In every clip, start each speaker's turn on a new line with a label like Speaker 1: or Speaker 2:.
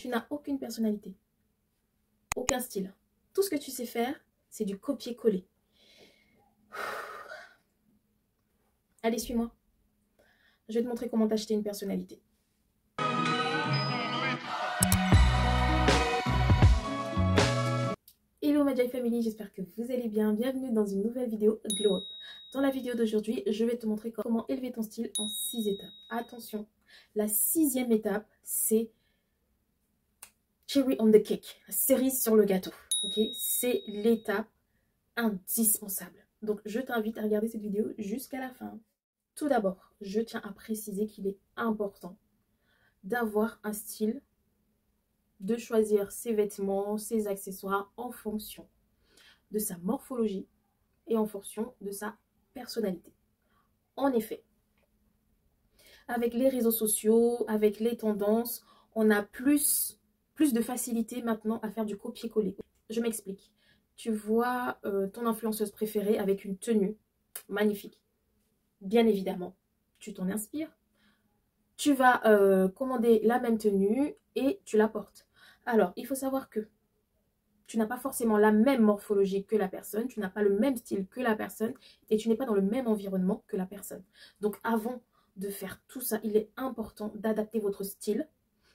Speaker 1: Tu n'as aucune personnalité, aucun style. Tout ce que tu sais faire, c'est du copier-coller. Allez, suis-moi. Je vais te montrer comment t'acheter une personnalité. Hello Majai Family, j'espère que vous allez bien. Bienvenue dans une nouvelle vidéo Glow Up. Dans la vidéo d'aujourd'hui, je vais te montrer comment élever ton style en 6 étapes. Attention, la 6e étape, c'est cherry on the cake, la cerise sur le gâteau. Ok, c'est l'étape indispensable. Donc je t'invite à regarder cette vidéo jusqu'à la fin. Tout d'abord, je tiens à préciser qu'il est important d'avoir un style, de choisir ses vêtements, ses accessoires en fonction de sa morphologie et en fonction de sa personnalité. En effet, avec les réseaux sociaux, avec les tendances, on a plus de facilité maintenant à faire du copier-coller. Je m'explique. Tu vois ton influenceuse préférée avec une tenue magnifique. Bien évidemment, tu t'en inspires. Tu vas commander la même tenue et tu la portes. Alors, il faut savoir que tu n'as pas forcément la même morphologie que la personne, tu n'as pas le même style que la personne et tu n'es pas dans le même environnement que la personne. Donc, avant de faire tout ça, il est important d'adapter votre style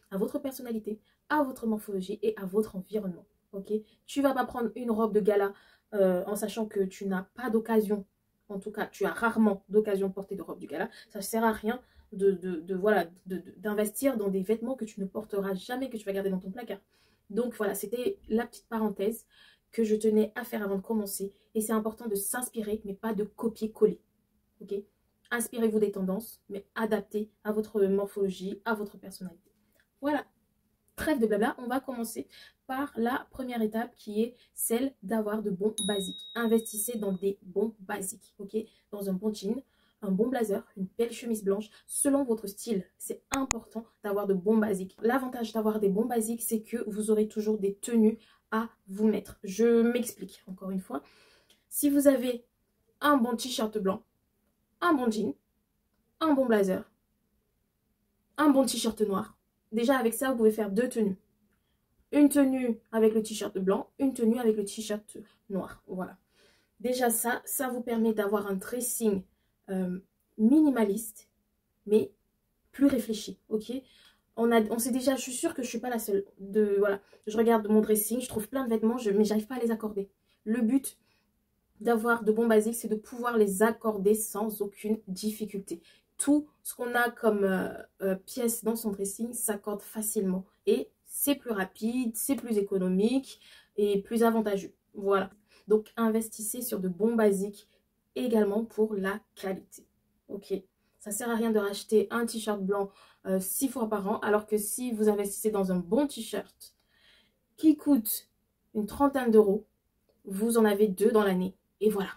Speaker 1: à votre personnalité, à votre morphologie et à votre environnement. Ok, tu ne vas pas prendre une robe de gala en sachant que tu n'as pas d'occasion. En tout cas, tu as rarement d'occasion de porter de robe de gala. Ça ne sert à rien d'investir dans des vêtements que tu ne porteras jamais, que tu vas garder dans ton placard. Donc voilà, c'était la petite parenthèse que je tenais à faire avant de commencer. Et c'est important de s'inspirer, mais pas de copier-coller. Ok, inspirez-vous des tendances, mais adaptez à votre morphologie, à votre personnalité. Voilà, trêve de blabla, on va commencer par la première étape qui est celle d'avoir de bons basiques. Investissez dans des bons basiques, ok? Dans un bon jean, un bon blazer, une belle chemise blanche, selon votre style. C'est important d'avoir de bons basiques. L'avantage d'avoir des bons basiques, c'est que vous aurez toujours des tenues à vous mettre. Je m'explique encore une fois. Si vous avez un bon t-shirt blanc, un bon jean, un bon blazer, un bon t-shirt noir, déjà avec ça, vous pouvez faire 2 tenues. Une tenue avec le t-shirt blanc, une tenue avec le t-shirt noir. Voilà. Déjà ça vous permet d'avoir un dressing minimaliste, mais plus réfléchi. Ok, on sait déjà, je suis sûre que je ne suis pas la seule. Voilà, je regarde mon dressing, je trouve plein de vêtements, mais j'arrive pas à les accorder. Le but d'avoir de bons basiques, c'est de pouvoir les accorder sans aucune difficulté. Tout ce qu'on a comme pièces dans son dressing s'accorde facilement. Et c'est plus rapide, c'est plus économique et plus avantageux. Voilà. Donc, investissez sur de bons basiques également pour la qualité. Ok. Ça ne sert à rien de racheter un t-shirt blanc 6 fois par an, alors que si vous investissez dans un bon t-shirt qui coûte une trentaine d'euros, vous en avez 2 dans l'année. Et voilà.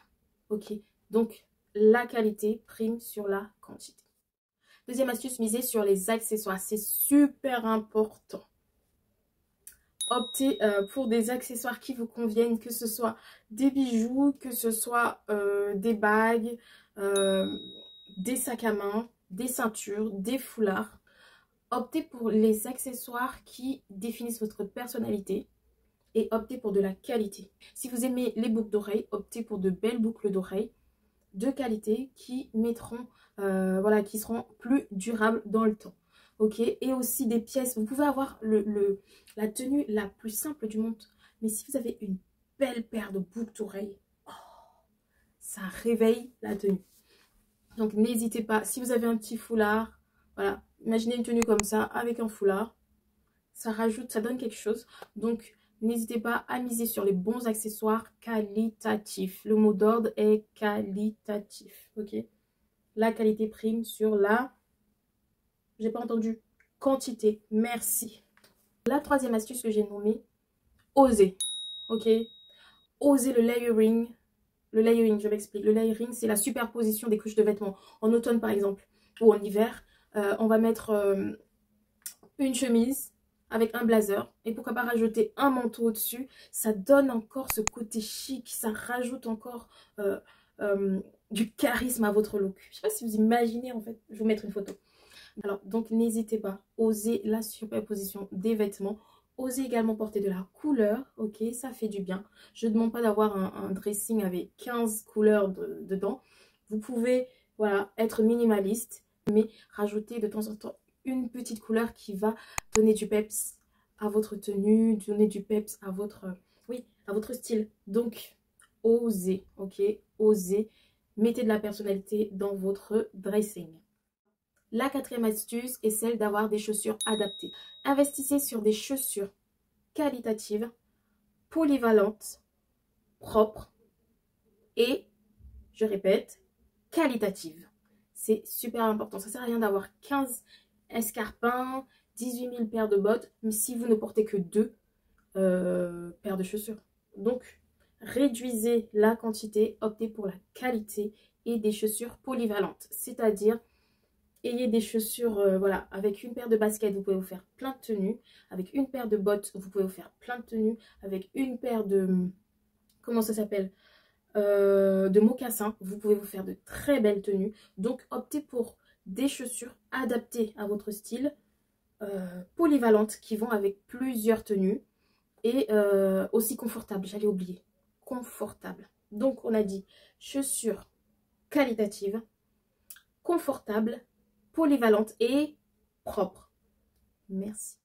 Speaker 1: Ok. Donc, la qualité prime sur la quantité. Deuxième astuce, misez sur les accessoires. C'est super important. Optez pour des accessoires qui vous conviennent, que ce soit des bijoux, que ce soit des bagues, des sacs à main, des ceintures, des foulards. Optez pour les accessoires qui définissent votre personnalité et optez pour de la qualité. Si vous aimez les boucles d'oreilles, optez pour de belles boucles d'oreilles de qualité qui mettront, voilà, qui seront plus durables dans le temps. Ok, et aussi des pièces. Vous pouvez avoir la tenue la plus simple du monde, mais si vous avez une belle paire de boucles d'oreilles, oh, ça réveille la tenue. Donc n'hésitez pas. Si vous avez un petit foulard, voilà, imaginez une tenue comme ça avec un foulard, ça rajoute, ça donne quelque chose. Donc n'hésitez pas à miser sur les bons accessoires qualitatifs. Le mot d'ordre est qualitatif. Ok, la qualité prime sur la... J'ai pas entendu. Quantité. Merci. La troisième astuce que j'ai nommée, oser. Ok. Oser le layering. Le layering, je m'explique. Le layering, c'est la superposition des couches de vêtements. En automne, par exemple, ou en hiver, on va mettre une chemise avec un blazer. Et pourquoi pas rajouter un manteau au-dessus. Ça donne encore ce côté chic. Ça rajoute encore du charisme à votre look. Je ne sais pas si vous imaginez, en fait. Je vais vous mettre une photo. Alors, donc n'hésitez pas, osez la superposition des vêtements. Osez également porter de la couleur, ok, ça fait du bien. Je ne demande pas d'avoir un dressing avec 15 couleurs dedans. Vous pouvez, voilà, être minimaliste, mais rajouter de temps en temps une petite couleur qui va donner du peps à votre tenue, donner du peps à votre, oui, à votre style. Donc, osez, ok, osez. Mettez de la personnalité dans votre dressing. La quatrième astuce est celle d'avoir des chaussures adaptées. Investissez sur des chaussures qualitatives, polyvalentes, propres et, je répète, qualitatives. C'est super important. Ça ne sert à rien d'avoir 15 escarpins, 18 000 paires de bottes, mais si vous ne portez que 2 paires de chaussures. Donc, réduisez la quantité, optez pour la qualité et des chaussures polyvalentes. C'est-à-dire, ayez des chaussures, voilà, avec une paire de baskets, vous pouvez vous faire plein de tenues. Avec une paire de bottes, vous pouvez vous faire plein de tenues. Avec une paire de, comment ça s'appelle, de mocassins, vous pouvez vous faire de très belles tenues. Donc, optez pour des chaussures adaptées à votre style, polyvalentes, qui vont avec plusieurs tenues. Et aussi confortables, j'allais oublier, confortables. Donc, on a dit chaussures qualitatives, confortables, polyvalente et propre. Merci.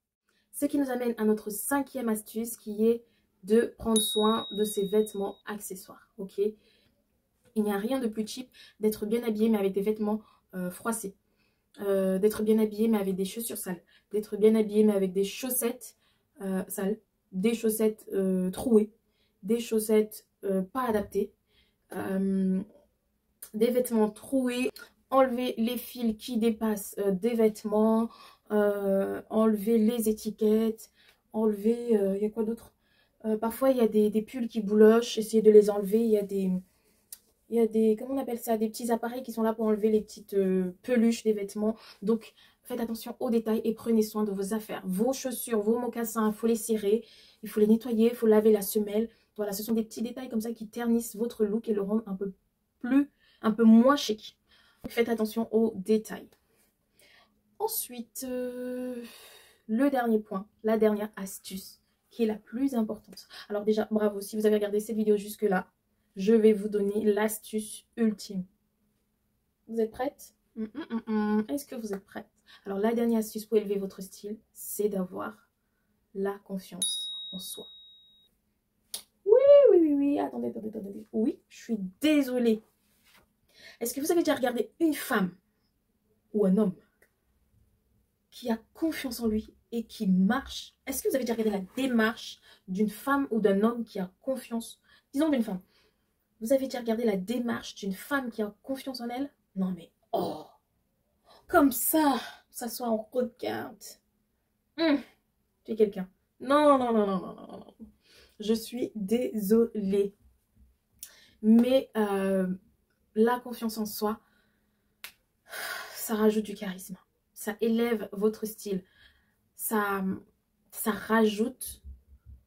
Speaker 1: Ce qui nous amène à notre cinquième astuce qui est de prendre soin de ses vêtements accessoires. Ok, il n'y a rien de plus cheap d'être bien habillé mais avec des vêtements froissés. D'être bien habillé mais avec des chaussures sales. D'être bien habillé mais avec des chaussettes sales. Des chaussettes trouées. Des chaussettes pas adaptées. Des vêtements troués. Enlever les fils qui dépassent des vêtements, enlever les étiquettes, enlever, il y a quoi d'autre, parfois il y a des pulls qui boulochent, essayez de les enlever, il y a des, comment on appelle ça, des petits appareils qui sont là pour enlever les petites peluches des vêtements. Donc faites attention aux détails et prenez soin de vos affaires. Vos chaussures, vos mocassins, il faut les cirer, il faut les nettoyer, il faut laver la semelle. Voilà, ce sont des petits détails comme ça qui ternissent votre look et le rendent un peu moins chic. Faites attention aux détails. Ensuite, le dernier point, la dernière astuce, qui est la plus importante. Alors déjà, bravo, si vous avez regardé cette vidéo jusque-là, je vais vous donner l'astuce ultime. Vous êtes prête? Est-ce que vous êtes prête? Alors la dernière astuce pour élever votre style, c'est d'avoir la confiance en soi. Oui, attendez. Oui, je suis désolée. Est-ce que vous avez déjà regardé une femme ou un homme qui a confiance en lui et qui marche? Est-ce que vous avez déjà regardé la démarche d'une femme ou d'un homme qui a confiance? Disons d'une femme. Vous avez déjà regardé la démarche d'une femme qui a confiance en elle? Non mais, oh, comme ça soit on regarde. Tu es quelqu'un. Non. Je suis désolée. Mais la confiance en soi, ça rajoute du charisme. Ça élève votre style. Ça rajoute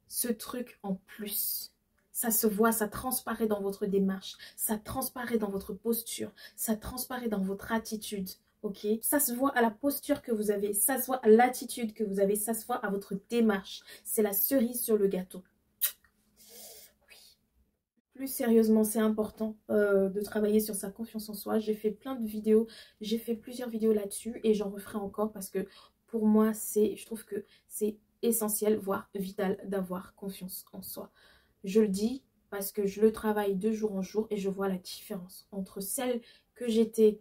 Speaker 1: ce truc en plus. Ça se voit, ça transparaît dans votre démarche. Ça transparaît dans votre posture. Ça transparaît dans votre attitude. Ok? Ça se voit à la posture que vous avez. Ça se voit à l'attitude que vous avez. Ça se voit à votre démarche. C'est la cerise sur le gâteau. Plus sérieusement, c'est important de travailler sur sa confiance en soi. J'ai fait plein de vidéos, j'ai fait plusieurs vidéos là-dessus et j'en referai encore parce que pour moi, je trouve que c'est essentiel, voire vital d'avoir confiance en soi. Je le dis parce que je le travaille de jour en jour et je vois la différence entre celle que j'étais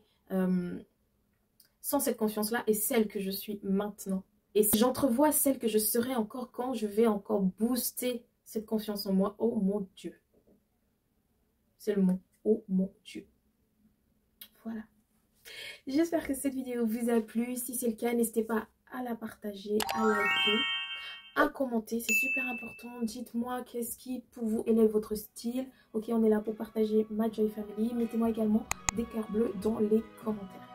Speaker 1: sans cette confiance-là et celle que je suis maintenant. Et j'entrevois celle que je serai encore quand je vais encore booster cette confiance en moi. Oh mon Dieu! C'est le mot. Oh mon Dieu. Voilà. J'espère que cette vidéo vous a plu. Si c'est le cas, n'hésitez pas à la partager, à liker, à commenter. C'est super important. Dites-moi qu'est-ce qui pour vous élève votre style. Ok, on est là pour partager ma Joy Family. Mettez-moi également des cœurs bleus dans les commentaires.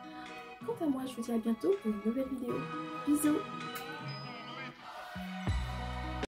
Speaker 1: Quant à moi, je vous dis à bientôt pour une nouvelle vidéo. Bisous.